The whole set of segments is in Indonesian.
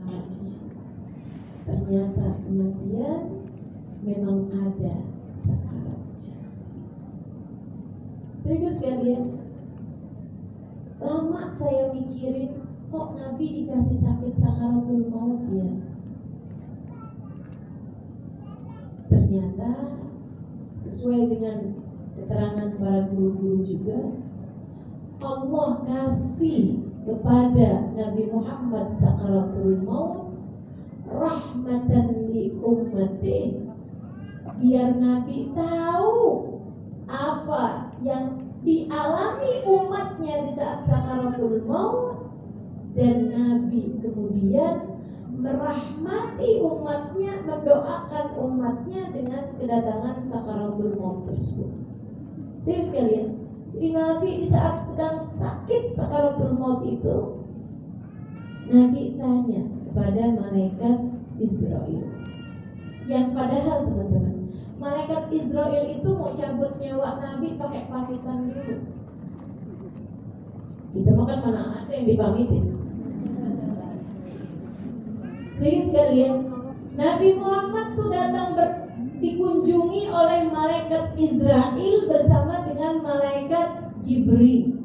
sakaratnya. Ternyata kematian memang ada sakaratnya. Saudara sekalian, lama saya mikirin, kok Nabi dikasih sakit sakaratul maut ya? Ternyata sesuai dengan keterangan para guru-guru juga, Allah kasih kepada Nabi Muhammad sakaratul maut rahmatan li ummati, biar Nabi tahu apa yang dialami umatnya di saat sakaratul maut, dan Nabi kemudian merahmati umatnya, mendoakan umatnya dengan kedatangan sakaratul maut tersebut. Jadi sekalian, jadi Nabi di saat sedang sakit sakaratul maut itu, Nabi tanya kepada malaikat Israel, yang padahal teman-teman, malaikat Israel itu mau cabut nyawa Nabi pakai pamitan dulu. Kita makan mana ada yang dipamitin. Jadi sekalian, Nabi Muhammad tuh datang dikunjungi oleh malaikat Israel bersama dengan malaikat Jibril.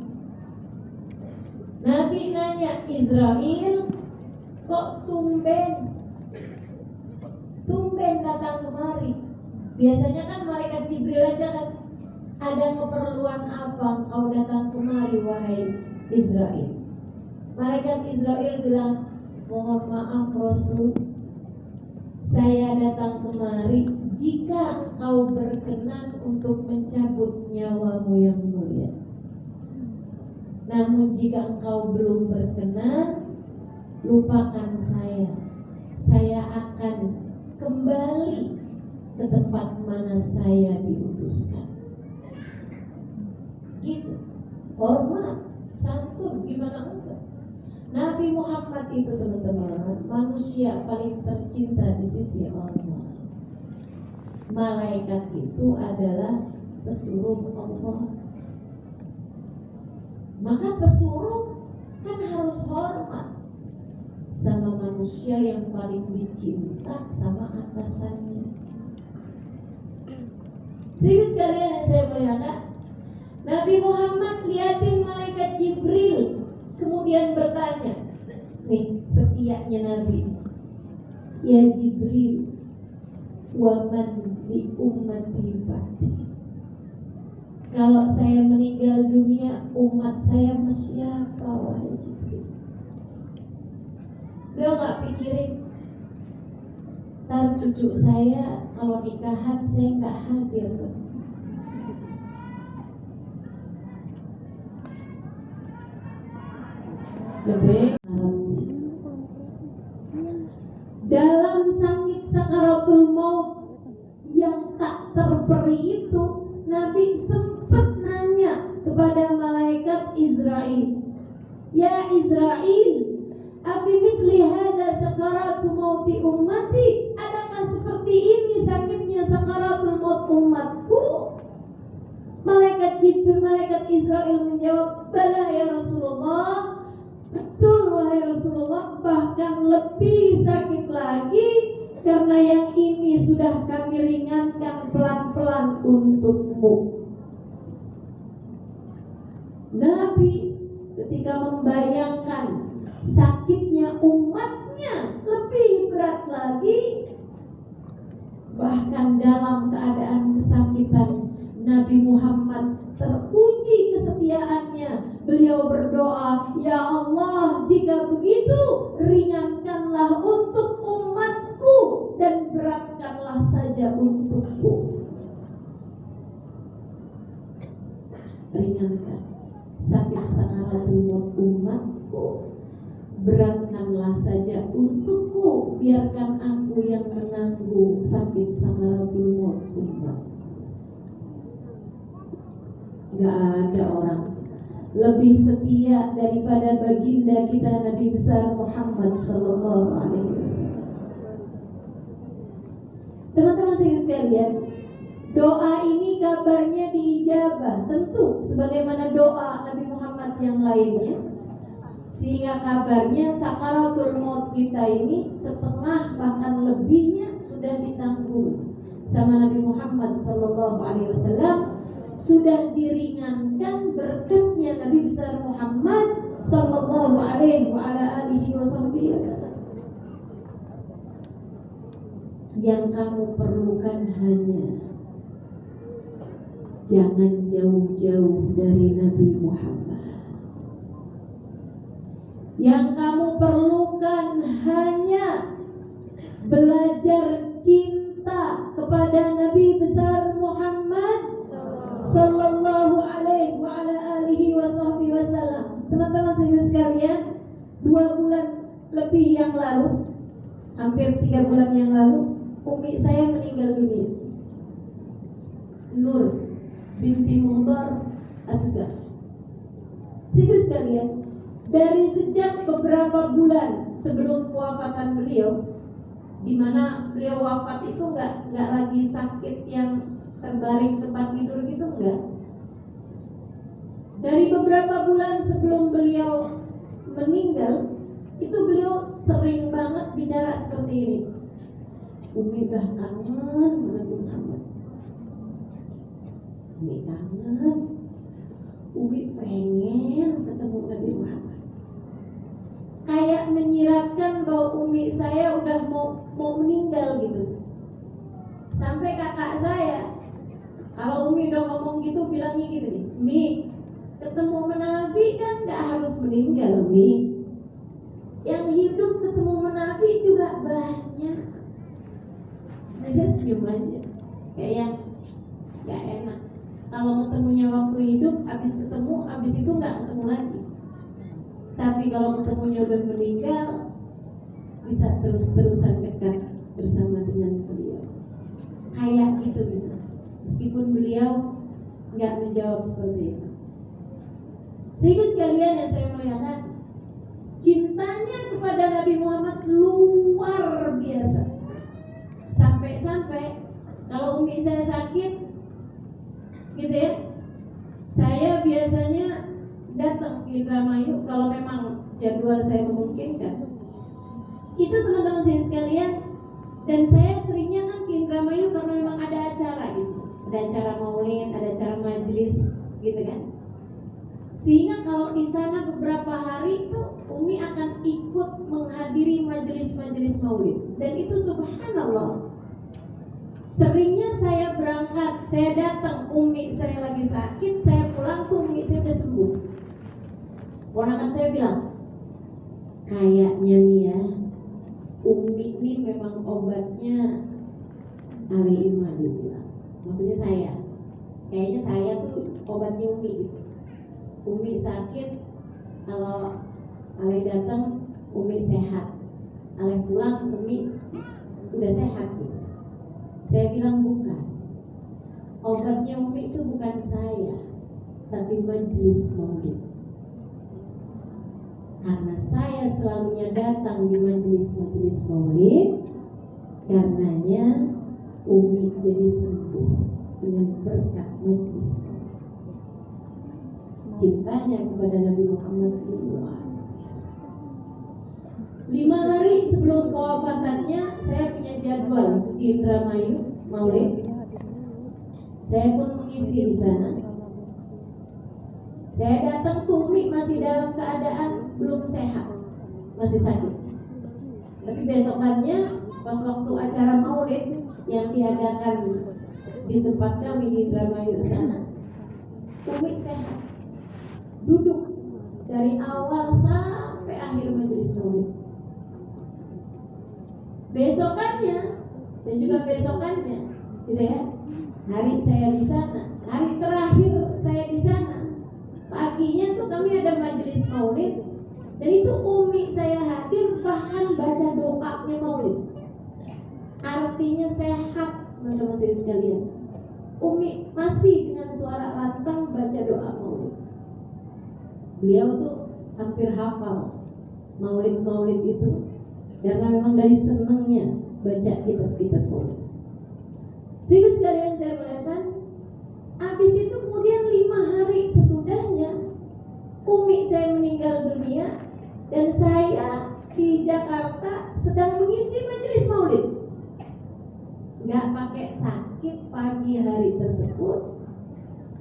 Nabi nanya Israel, kok tumben datang kemari? Biasanya kan malaikat Jibril aja kan, ada keperluan apa engkau datang kemari wahai Israel? Malaikat Israel bilang, mohon maaf Rasul, saya datang kemari jika engkau berkenan untuk mencabut nyawamu yang mulia. Namun jika engkau belum berkenan, lupakan saya. Saya akan kembali ke tempat mana saya diutuskan. Gitu. Hormat, santun, gimana enggak? Nabi Muhammad itu teman-teman, manusia paling tercinta di sisi Allah. Malaikat itu adalah pesuruh Allah. Maka pesuruh kan harus hormat sama manusia yang paling dicinta sama atasannya. Sehingga sekalian yang saya muliakan, Nabi Muhammad liatin malaikat Jibril, kemudian bertanya, nih setianya Nabi, ya Jibril, waman li ummati ba'di. Kalau saya meninggal dunia, umat saya siapa wahai Jibril? Beliau gak pikirin, ntar cucu saya kalau nikahan saya gak hadir. Lebih dalam sakit sakaratul maut yang tak terperi itu, Nabi sempat nanya kepada malaikat Israel, ya Israel, afi mithli hadza sakaratul mauti ummati, adakah seperti ini sakitnya sakaratul maut umatku? Malaikat Jibril, malaikat Israel menjawab, bala ya Rasulullah, betul wahai Rasulullah, bahkan lebih sakit lagi, karena yang ini sudah kami ringankan pelan-pelan untukmu. Nabi ketika membayangkan sakitnya umatnya lebih berat lagi, bahkan dalam keadaan kesakitan, Nabi Muhammad terpuji kesetiaannya. Beliau berdoa, ya Allah, jika begitu ringankanlah untuk umatku dan beratkanlah saja untukku. Ringankan sakit sakaratul maut umatku, beratkanlah saja untukku, biarkan aku yang menanggung sakit sakaratul maut umatku. Gak ada orang lebih setia daripada baginda kita Nabi besar Muhammad sallallahu alaihi wasallam. Teman-teman sekalian, doa ini kabarnya diijabah, tentu sebagaimana doa Nabi Muhammad yang lainnya. Sehingga kabarnya sakaratul maut kita ini setengah bahkan lebihnya sudah ditanggung sama Nabi Muhammad SAW, sudah diringankan berkatnya Nabi besar Muhammad SAW. Yang kamu perlukan hanya jangan jauh-jauh dari Nabi Muhammad. Yang kamu perlukan hanya belajar cinta kepada Nabi besar Muhammad sallallahu alaihi wasallam. Teman-teman sekalian, 2 bulan lebih yang lalu, hampir 3 bulan yang lalu, umi saya meninggal dunia. Nur binti Mudar Asgaf. Sekalian, dari sejak beberapa bulan sebelum kewafatan beliau, di mana beliau wafat itu nggak lagi sakit yang terbaring tempat tidur gitu, enggak. Dari beberapa bulan sebelum beliau meninggal, itu beliau sering banget bicara seperti ini. Umi udah kangen Nabi Muhammad. Umi kangen. Umi pengen ketemu Nabi Muhammad. Kayak menyiratkan bahwa umi saya udah mau meninggal gitu. Sampai kakak saya, kalau umi udah ngomong gitu, bilangnya gini nih, Mi, ketemu Nabi kan gak harus meninggal, Mi. Yang hidup ketemu Nabi juga banyak. Nah, saya senyum aja, kayak yang gak enak. Kalau ketemunya waktu hidup, habis ketemu, habis itu gak ketemu lagi. Tapi kalau ketemunya udah meninggal, bisa terus-terusan dekat bersama dengan beliau. Kayak gitu. Meskipun beliau nggak menjawab seperti itu. Sehingga sekalian yang saya melihat, cintanya kepada Nabi Muhammad luar biasa. Sampai-sampai kalau umi saya sakit, gitu ya, saya biasanya datang ke Indramayu kalau memang jadwal saya memungkinkan. Itu teman-teman saya sekalian, dan saya seringnya kan ke Indramayu karena memang ada acara gitu. Ada acara maulid, ada acara majelis gitu kan. Sehingga kalau di sana beberapa hari itu umi akan ikut menghadiri majelis-majelis maulid. Dan itu subhanallah, seringnya saya berangkat, saya datang, umi saya lagi sakit, saya pulang tuh umi saya udah sembuh. Ponakan saya bilang, kayaknya nih ya, umi ini memang obatnya Alimah, dia bilang. Maksudnya saya, kayaknya saya tuh obatnya umi gitu. Umi sakit, kalau Ale datang, umi sehat. Ale pulang, umi udah sehat gitu. Saya bilang bukan. Obatnya umi itu bukan saya, tapi majelis maulid. Karena saya selalunya datang di majelis-majelis maulid, karenanya umi jadi sembuh dengan berkat majelis maulid. Cintanya kepada Nabi Muhammad luar biasa. 5 hari sebelum kewafatannya, saya punya jadwal di Indramayu maulid. Saya pun mengisi di sana. Saya datang tuh umi masih dalam keadaan belum sehat, masih sakit. Tapi besokannya pas waktu acara maulid yang diadakan di tempat kami di Indramayu sana, umi sehat, duduk dari awal sampai akhir majelis maulid. Besokannya dan juga besokannya, gitu ya, hari saya di sana, hari terakhir saya di sana. Paginya tuh kami ada majelis maulid, dan itu umi saya hadir, bahkan baca doanya maulid. Artinya sehat, teman-teman sekalian. Umi masih dengan suara lantang baca doa maulid. Beliau tuh hampir hafal maulid-maulid itu, karena memang dari senangnya baca kitab-kitab maulid. Sehingga sekalian saya melihat, habis itu kemudian 5 hari sesudahnya umi saya meninggal dunia, Dan saya di Jakarta sedang mengisi majelis maulid. Nggak pakai sakit, pagi hari tersebut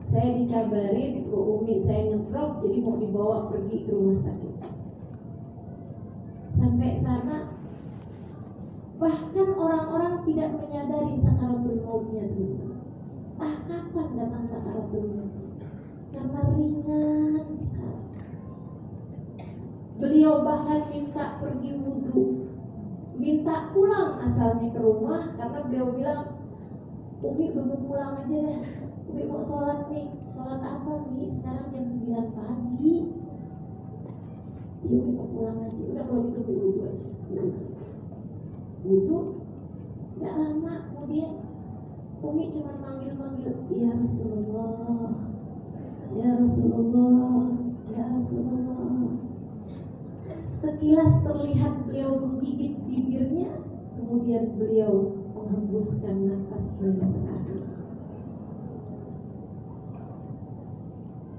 saya dikabarin Bu Umi saya ngedrop, jadi mau dibawa pergi ke rumah sakit. Sampai sana bahkan orang-orang tidak menyadari sakaratul mautnya dulu. Kapan datang sakaratul maut? Karena ringan sekali. Beliau bahkan minta pergi wudhu, minta pulang asalnya ke rumah, karena beliau bilang, Umi belum pulang aja deh, Umi mau sholat nih. Sholat apa nih? Sekarang jam 9 pagi. Ya Umi mau pulang aja. Udah kalau gitu Umi wudhu aja. Wudhu, gak lama kemudian Umi cuma manggil-manggil, Ya Rasulullah, Ya Rasulullah, Ya Rasulullah. Sekilas terlihat beliau menggigit bibirnya, kemudian beliau menghembuskan nafasnya yang terakhir.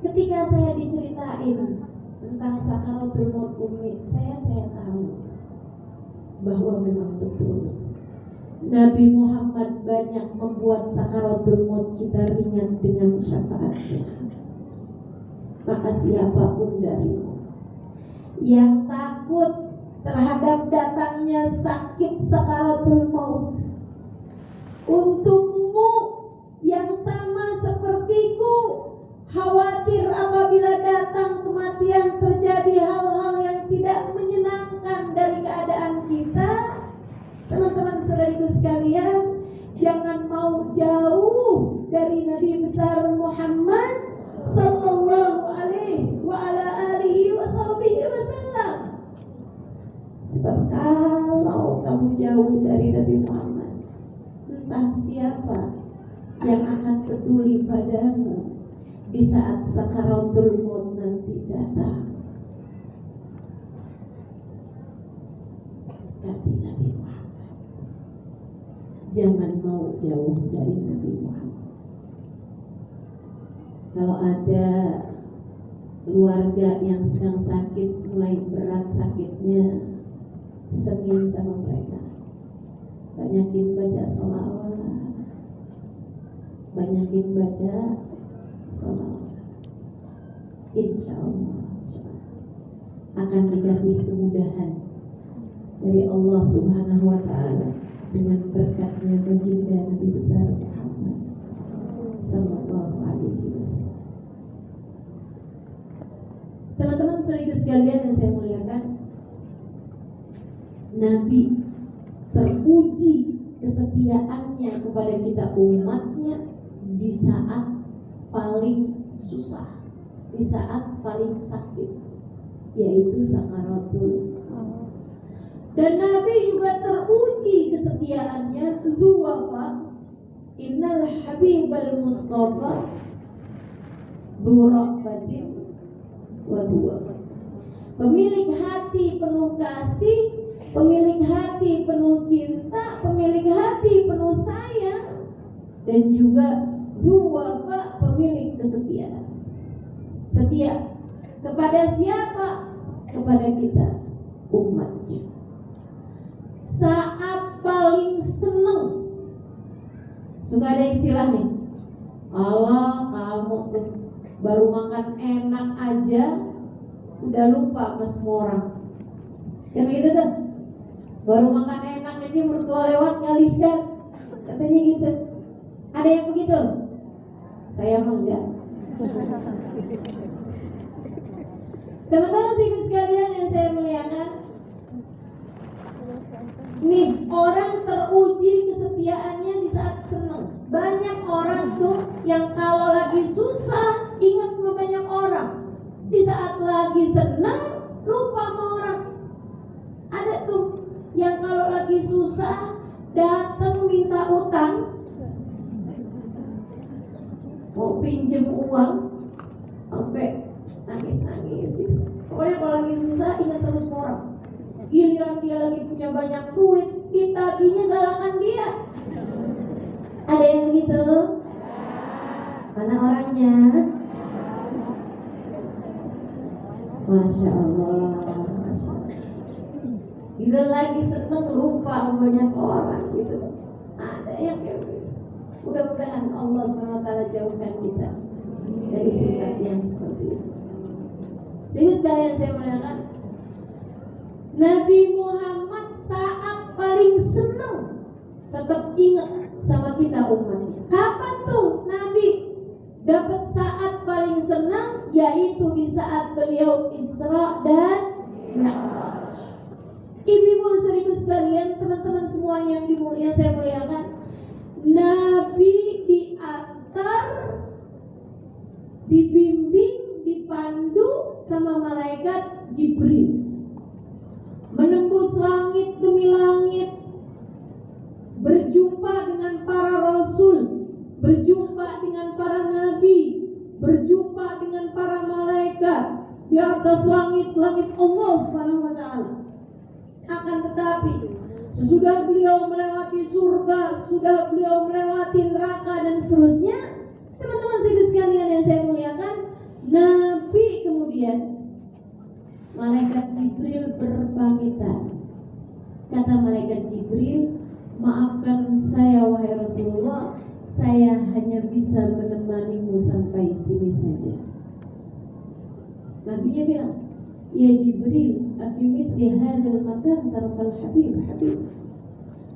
Ketika saya diceritain tentang sakaratul maut Umi, saya tahu bahwa memang betul Nabi Muhammad banyak membuat sakaratul maut kita ringan dengan syafaatnya. Maka siapapun darimu yang takut terhadap datangnya sakit sakaratul maut, untukmu yang sama sepertiku, khawatir apabila datang kematian terjadi hal-hal yang tidak menyenangkan dari keadaan kita, teman-teman saudariku sekalian, jangan mau jauh dari Nabi besar Muhammad sallallahu alaihi wa ala alihi wasallam. Sebab kalau kamu jauh dari Nabi Muhammad, entah siapa yang akan peduli padamu di saat sakaratul maut nanti datang. Tapi Nabi Muhammad, jangan mau jauh dari Nabi Muhammad. Kalau ada keluarga yang sedang sakit, mulai berat sakitnya, pesenin sama mereka, banyakin baca sholawat, banyakin baca sholawat. Insya Allah akan dikasih kemudahan dari Allah Subhanahu wa Ta'ala dengan berkatnya baginda Nabi besar Muhammad sallallahu alaihi wasallam. Teman-teman saudara sekalian yang saya muliakan, Nabi teruji kesetiaannya kepada kita umatnya di saat paling susah, di saat paling sakit, yaitu sakaratul maut. Dan Nabi juga teruji kesetiaannya duwafa. Innal habibal mustafa duraqatin wa duwafa. Pemilik hati penuh kasih, pemilik hati penuh cinta, pemilik hati penuh sayang, dan juga duwafa, pemilik kesetiaan. Setia kepada siapa? Kepada kita, umatnya. Saat paling seneng, suka ada istilah nih, Allah kamu tuh baru makan enak aja udah lupa sama semua orang. Kan begitu tuh, baru makan enak aja mertua lewat gak lihat, katanya gitu. Ada yang begitu? Saya mah enggak. Teman-teman sekalian yang saya muliakan, nih orang teruji kesetiaannya di saat senang. Banyak orang tuh yang kalau lagi susah ingat sama banyak orang, di saat lagi senang lupa sama orang. Ada tuh yang kalau lagi susah datang minta utang, mau pinjem uang sampai nangis-nangis gitu. Pokoknya kalau lagi susah ingat sama semua orang. Giliran dia lagi punya banyak duit, ditagihnya galakan dia. Ada yang begitu? Mana orangnya? Masya Allah, Masya Giliran lagi seneng lupa banyak orang gitu. Ada yang kayak gitu. Mudah-mudahan Allah SWT jauhkan kita dari sikap yang seperti itu. Jadi sekalian saya mengatakan, Nabi Muhammad saat paling senang tetap ingat sama kita umatnya. Kapan tuh Nabi dapat saat paling senang? Yaitu di saat beliau Isra dan Mi'raj. Ibu-ibu saudara sekalian, teman-teman semuanya yang saya muliakan, Nabi diantar, dibimbing, dipandu sama malaikat Jibril, menembus langit demi langit, berjumpa dengan para rasul, berjumpa dengan para nabi, berjumpa dengan para malaikat di atas langit-langit Allah Subhanahu wa taala. Akan tetapi sesudah beliau melewati surga, sudah beliau melewati neraka dan seterusnya, teman-teman sekalian yang saya muliakan, Nabi kemudian malaikat Jibril berpamitan. Kata malaikat Jibril, maafkan saya wahai Rasulullah, saya hanya bisa menemanimu sampai sini saja. Nabinya bilang, ya Jibril, afi mithli hadzal makan tarakal habib.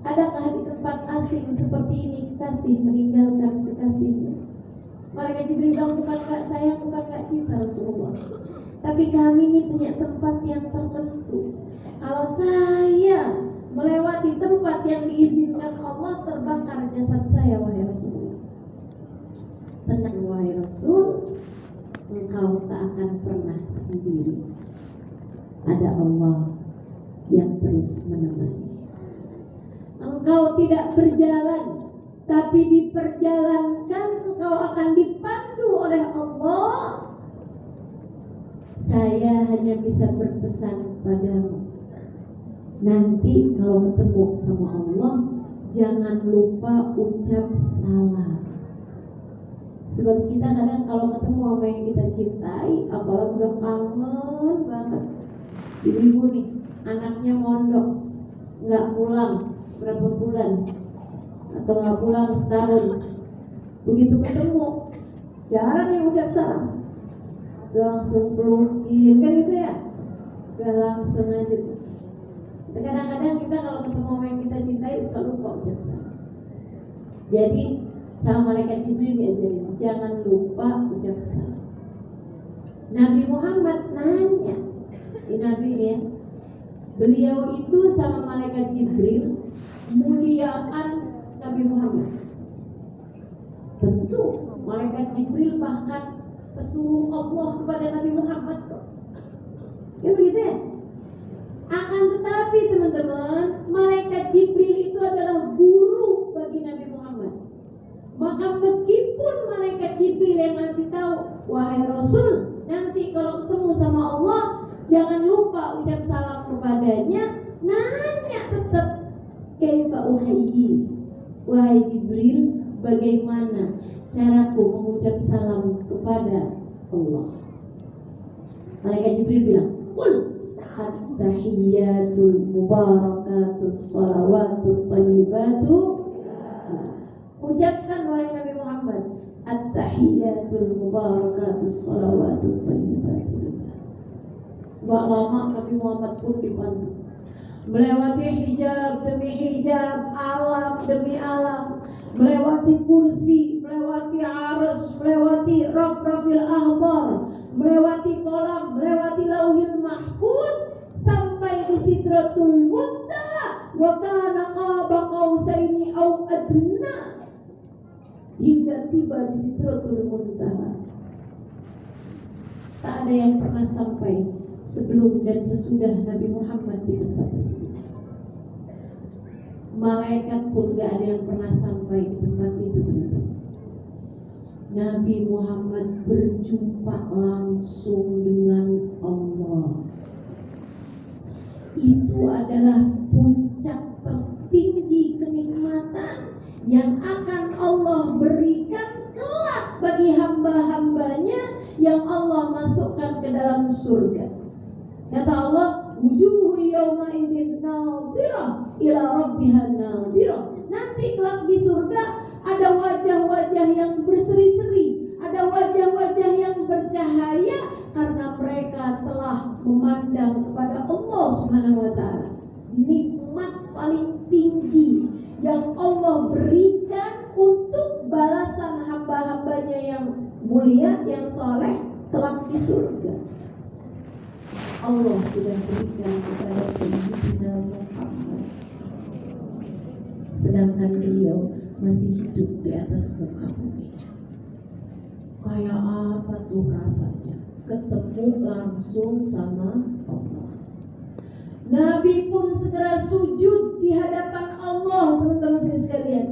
Adakah di tempat asing seperti ini kasih meninggalkan kekasihnya? Malaikat Jibril bilang, bukan kak sayang, bukan kak cinta Rasulullah, tapi kami ini punya tempat yang tertentu. Kalau saya melewati tempat yang diizinkan Allah, terbakar jasad saya wahai Rasulullah. Tenang wahai Rasul, engkau tak akan pernah sendiri. Ada Allah yang terus menemani. Engkau tidak berjalan, tapi diperjalankan. Engkau akan dipandu oleh Allah. Saya hanya bisa berpesan padamu, nanti kalau ketemu sama Allah, jangan lupa ucap salam. Sebab kita kadang kalau ketemu sama yang kita cintai, apalagi udah kangen banget. Ibu nih, anaknya mondok, nggak pulang berapa bulan, atau nggak pulang setahun. Begitu ketemu, jarang yang ucap salam. Gak langsung pelukin, kan gitu ya? Gak langsung aja. Kadang-kadang kita kalau ketemu sama yang kita cintai suka lupa ucap salam. Jadi sama malaikat Jibril diajarin, jangan lupa ucap salam. Nabi Muhammad nanya, Nabi ini ya, beliau itu sama malaikat Jibril muliakan Nabi Muhammad. Tentu malaikat Jibril bahkan pesuruh Allah kepada Nabi Muhammad kok. Ya begitu ya? Akan tetapi teman-teman, malaikat Jibril itu adalah guru bagi Nabi Muhammad. Maka meskipun malaikat Jibril yang ngasih tahu, wahai Rasul, nanti kalau ketemu sama Allah, jangan lupa ucap salam kepadanya, nanya tetap, kaifa uhayyi, wahai Jibril, bagaimana caraku mengucap salam kepada Allah? Malaikat Jibril bilang, qul at-tahiyyatul mubarakatus salawatut thayyibatu. Ucapkan wahai Nabi Muhammad, at-tahiyyatul mubarakatus salawatut thayyibatu. Gak lama Nabi Muhammad pun dipandu melewati hijab demi hijab, alam demi alam, melewati kursi, melewati arsy, melewati raf-rafil ahmar, melewati kolam, melewati lauhil mahfuz, sampai di sidratul muntaha, wa kana qaba qausaini au adna, hingga tiba di sidratul muntaha. Tak ada yang pernah sampai sebelum dan sesudah Nabi Muhammad di tempat tersebut. Malaikat pun gak ada yang pernah sampai di tempat itu, teman-teman. Nabi Muhammad berjumpa langsung dengan Allah. Itu adalah puncak tertinggi kenikmatan yang akan Allah berikan kelak bagi hamba-hambanya yang Allah masukkan ke dalam surga. Kata Allah, wujuhu yawma idzin nadhirah ila rabbiha nadhirah. Nanti kelak di surga ada wajah-wajah yang berseri-seri, ada wajah-wajah yang bercahaya karena mereka telah memandang kepada Allah Subhanahu wa taala. Nikmat paling tinggi yang Allah berikan untuk balasan hamba-hambanya yang mulia, yang soleh kelak di surga. Allah sudah berikan kepada Sayyidina Muhammad, sedangkan beliau masih hidup di atas muka bumi. Kayak apa tuh rasanya ketemu langsung sama Allah. Nabi pun segera sujud di hadapan Allah, teman-teman sekalian.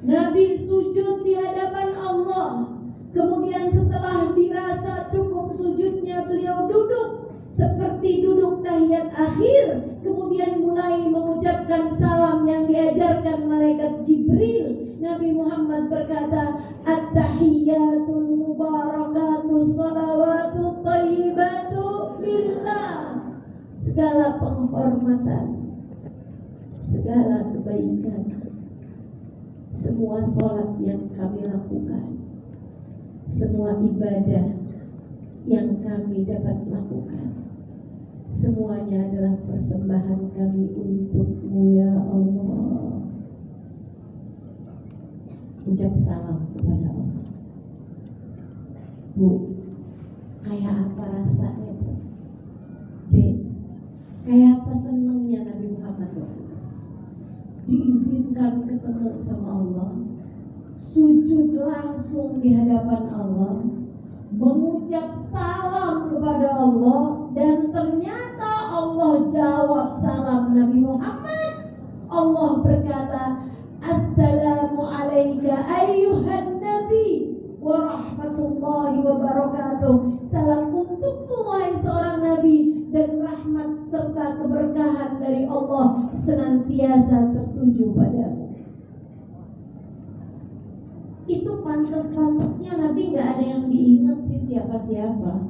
Nabi sujud di hadapan Allah. Kemudian setelah dirasa cukup sujudnya, beliau duduk seperti duduk tahiyat akhir. Kemudian mulai mengucapkan salam yang diajarkan malaikat Jibril. Nabi Muhammad berkata, "At-tahiyyatul mubarakatus salawatut thayyibatu lillah." Segala penghormatan, segala kebaikan, semua sholat yang kami lakukan, semua ibadah yang kami dapat lakukan, semuanya adalah persembahan kami untukmu ya Allah. Ucap salam kepada Allah. Bu, kayak apa rasanya Bu? Dek, kayak apa senangnya Nabi Muhammad waktu diizinkan ketemu sama Allah, sujud langsung di hadapan Allah, mengucap salam kepada Allah, dan ternyata Allah jawab salam Nabi Muhammad. Allah berkata, "Assalamu alayka ayyuhan nabi wa rahmatullahi wa barakatuh." Salam untukmu wahai seorang nabi, dan rahmat serta keberkahan dari Allah senantiasa tertuju padamu. Itu pantas-pantasnya Nabi gak ada yang diingat sih siapa-siapa.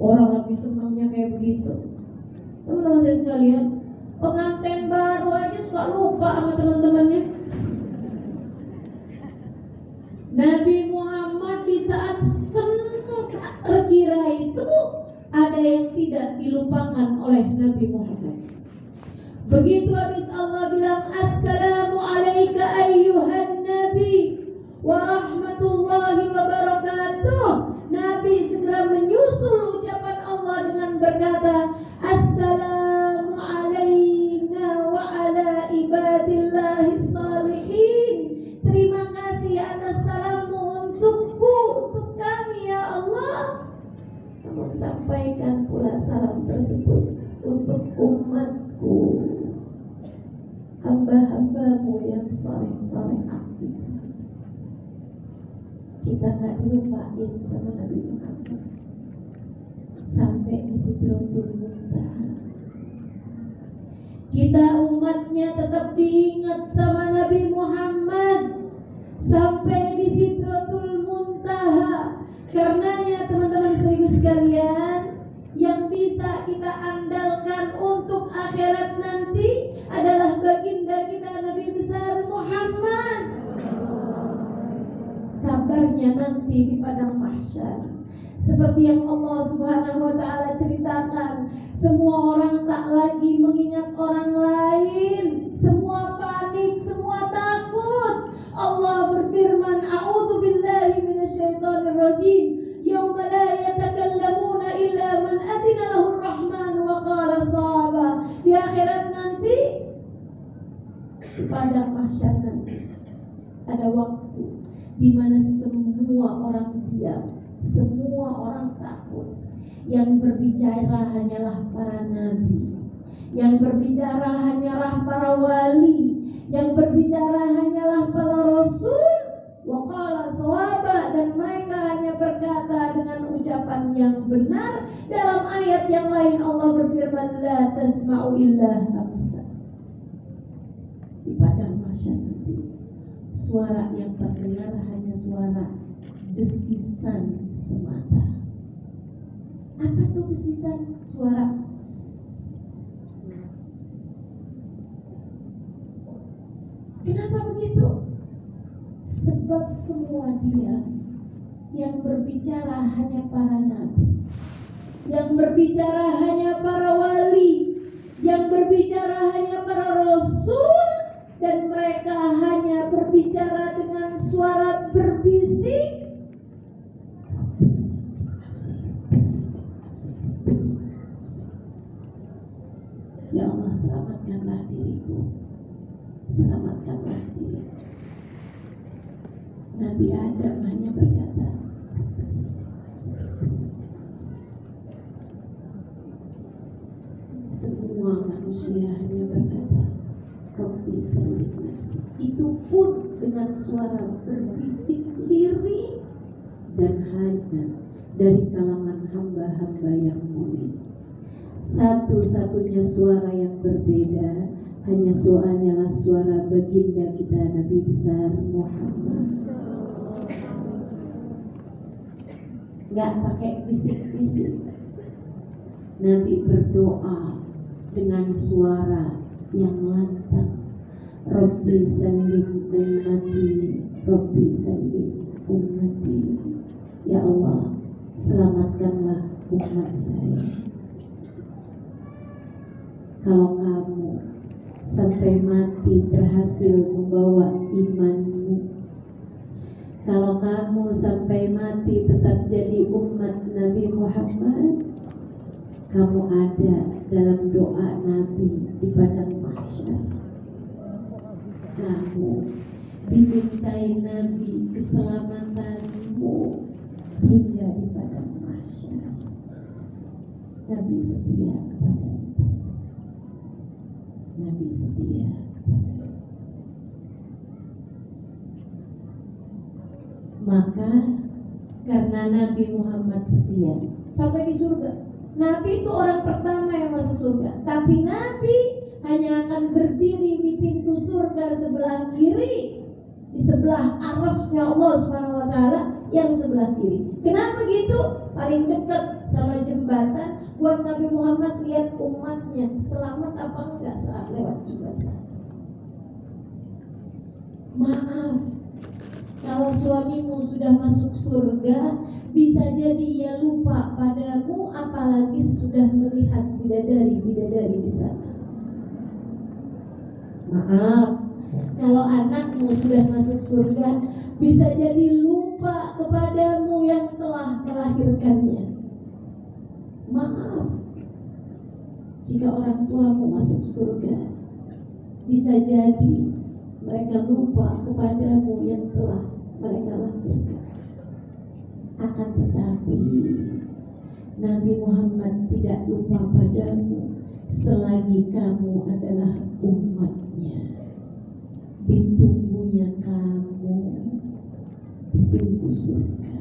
Orang lagi senangnya kayak begitu. Teman-teman saya sekalian, pengantin baru aja suka lupa sama teman-temannya. Nabi Muhammad di saat senang terkira itu, ada yang tidak dilupakan oleh Nabi Muhammad. Begitu habis Allah bilang, "Assalamu alayka ayyuhan nabi wa rahmatullahi wa barakatuh," Nabi segera menyusul ucapan Allah dengan berkata, "Assalamu alayna wa ala ibadillahi salihin." Terima kasih atas salammu untukku, untuk kami ya Allah. Namun sampaikan pula salam tersebut untuk umatku, hamba-hambamu yang saleh-salehah itu. Kita gak dilupain sama Nabi Muhammad sampai di Sidratul Muntaha. Kita umatnya tetap diingat sama Nabi Muhammad sampai di Sidratul Muntaha. Karenanya teman-teman sekalian, yang bisa kita andalkan untuk akhirat nanti adalah baginda kita Nabi besar Muhammad. Kabarnya nanti di padang mahsyar, seperti yang Allah Subhanahu wa taala ceritakan, semua orang tak lagi mengingat orang lain, semua panik, semua takut. Allah berfirman, "A'udzu billahi minasyaitonir rajim. Yauma la yatakallamuna illa man adina lahu ar-rahman wa qala shawaba." Di akhirat nanti, di padang mahsyar nanti, ada waktu di mana semua orang diam, semua orang takut. Yang berbicara hanyalah para nabi, yang berbicara hanyalah para wali, yang berbicara hanyalah para rasul. Wa qala shawaba, dan mereka hanya berkata dengan ucapan yang benar. Dalam ayat yang lain Allah berfirman, "La tasma'u illa hamsa." Di padang mahsyar nanti, suara yang terdengar hanya suara desisan semata. Apa tuh desisan? Suara Kenapa begitu? Sebab semua diam. Yang berbicara hanya para nabi, yang berbicara hanya para wali, yang berbicara hanya para rasul, dan mereka hanya berbicara dengan suara berbisik. Ya Allah, selamatkanlah diriku, selamatkanlah diriku. Nabi Adam hanya berkata, semua manusia hanya berkata, Rabbi sallim nafsi. Itu pun dengan suara berbisik lirih dan hanya dari kalangan hamba-hamba yang mulia. Satu-satunya suara yang berbeda hanya suaranya suara baginda kita Nabi besar Muhammad. Gak pakai bisik-bisik. Nabi berdoa dengan suara yang lantang. Rabbi sallim ummati, Rabbi sallim ummati. Ya Allah, selamatkanlah umat saya. Kalau kamu sampai mati berhasil membawa imanmu, kalau kamu sampai mati tetap jadi umat Nabi Muhammad, kamu ada dalam doa Nabi di padang mahsyar. Kamu dimintai Nabi keselamatanmu hingga di padang mahsyar. Nabi setia kepada kita. Nabi setia kepada. Maka karena Nabi Muhammad setia sampai di surga. Nabi itu orang pertama yang masuk surga. Tapi Nabi hanya akan berdiri di pintu surga sebelah kiri, di sebelah arasnya Allah Subhanahu wa taala yang sebelah kiri. Kenapa gitu? Paling dekat sama jembatan buat Nabi Muhammad lihat umatnya selamat apa enggak saat lewat jembatan. Maaf, kalau suamimu sudah masuk surga, bisa jadi ia lupa padamu, apalagi sudah melihat bidadari-bidadari di sana. Maaf, kalau anakmu sudah masuk surga, bisa jadi lupa kepadamu yang telah melahirkannya. Maaf, jika orang tuamu masuk surga, bisa jadi mereka lupa kepadamu yang telah mereka lahirkan. Akan tetapi Nabi Muhammad tidak lupa padamu selagi kamu adalah umatnya. Ditunggunya kamu di pintu surga.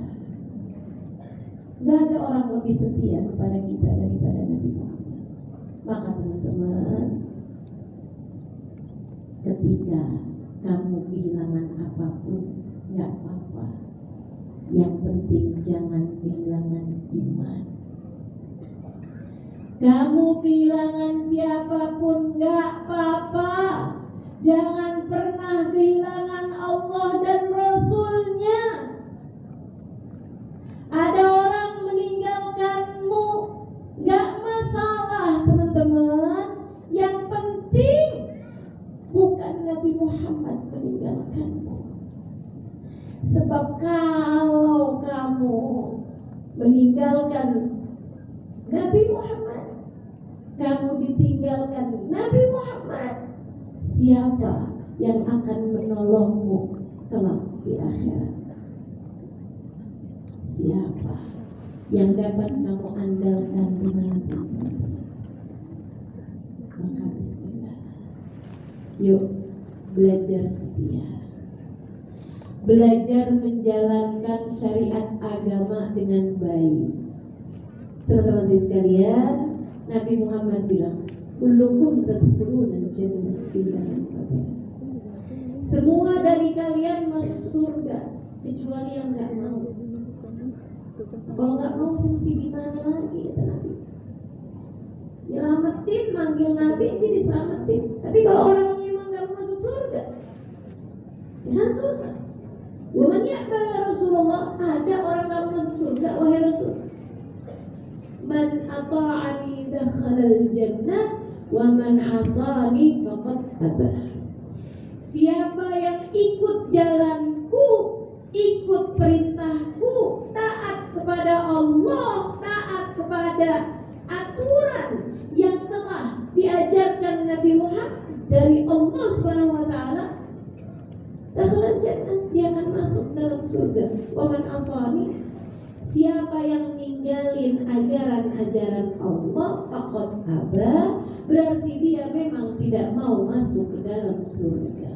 Gak ada orang lebih setia kepada kita daripada Nabi Muhammad. Maka teman-teman, ketika kamu kehilangan apapun, gak apa-apa. Yang penting jangan kehilangan iman. Kamu kehilangan siapapun gak apa-apa. Jangan pernah kehilangan Allah dan Rasulnya. Ada orang meninggalkanmu, gak masalah teman-teman. Yang penting bukan Nabi Muhammad meninggalkanmu. Sebab kalau kamu meninggalkan Nabi Muhammad, kamu ditinggalkan Nabi Muhammad, siapa yang akan menolongmu kelak di akhirat? Siapa yang dapat kamu andalkan di mana? Maka bismillah. Yuk belajar setia. Belajar menjalankan syariat agama dengan baik. Teman-teman sekalian, Nabi Muhammad bilang, kullukum tadkhuluna al-jannah illa man aba. Semua dari kalian masuk surga kecuali yang enggak mau. Kalau enggak mau mesti gimana lagi kata Nabi. Nyelamatin, manggil Nabi sih diselamatin. Tapi kalau orang memang enggak mau masuk surga, Ya susah. Waman ya'ba ya Rasulullah, ada orang yang masuk surga wahai Rasul. Man ata'ani dakhalal jannah wa man asani faqad aba. Siapa yang ikut jalanku, ikut perintahku, taat kepada Allah, taat kepada aturan yang telah diajarkan Nabi Muhammad dari Allah Subhanahu wa taala, dakhalal jannah, dia akan masuk dalam surga. Wa man asani, siapa yang ninggalin ajaran-ajaran Allah, faqad aba, berarti dia memang tidak mau masuk ke dalam surga.